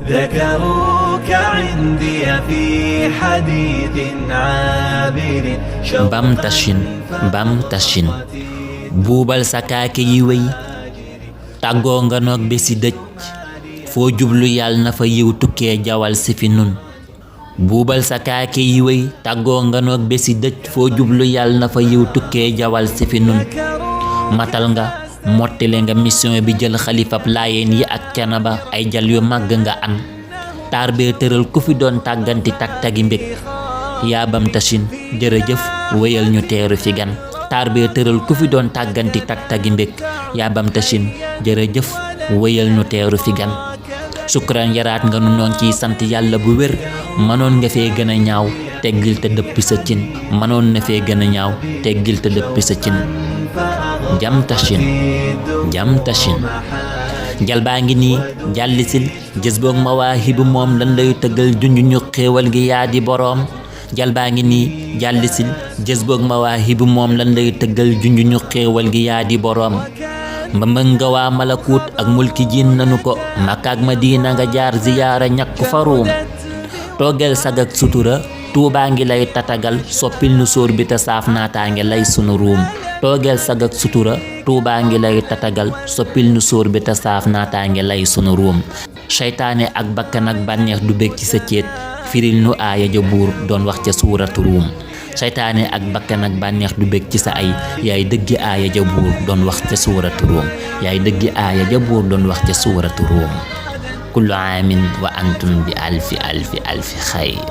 ذكروك عندي في حديث عابر bam tashin buubal sa kaake yi wéy tàggoo nga noog bési dëj foo jublu yàlla na fa yiw tukkee jawal si fi nun buubal sa kaake yi wéy tàggoo nga noog bési dëj foo jublu yàlla na fa yiw tukkee jawal si fi nun matal nga mottile nga mission bi jël xalifab laayeen yi ak Thiénaba ay jal yu màgg nga an taar bee tëral ku fi doon tàgganti tag-tagi mbég yaa bam tashin jërëjëf wéyal ñu teeru fi gan taar bee tëral ku fi doon tàgganti tag-tagi mbég yaa bam tashin jërëjëf wéyal ñu teeru fi gan sukran yaraat nga nu noon ciy sant yàlla bu wér mënoon nga fee gën a ñaaw teggil te dëppi sa cin mënoon na fee gën a ñaaw teggil te dëppi sa cin jam tashin jal baa ngi nii jàllisil jës boog mawaahibu moom lan lay tëggal junj ñu xéewal gi yaa di boroom jal baa ngi nii jàllisil jës boog mawaahibu moom lan lay tëggal junj ñu xéewal gi yaa di boroom mbëmbëg nga waa malakuut ak mulki jiin nanu ko Makka ak Madina nga jaar ziyaara ñakku faruum toggel sag ak sutura Tuubaa ngi lay tatagal soppil nu sóor bi te saaf naataa ngi lay sunu ruum toogeel sag ak sutura Tuubaa ngi lay tatagal soppil nu sóor bi te saaf naataa ngi lay sunu ruum seytaane ak bakkan ak bànneex du bég ci sa céet firil nu aaya ja buur doon wax ca suuratu ruum seytaane ak bakkan ak bànneex du bég ci sa ay yaay dëggi aaya ja buur doon wax ca suuratu ruum yaay dëggi aaya ja buur doon wax ca suuratu ruum kullu aamin wa antum bi alfi xayr.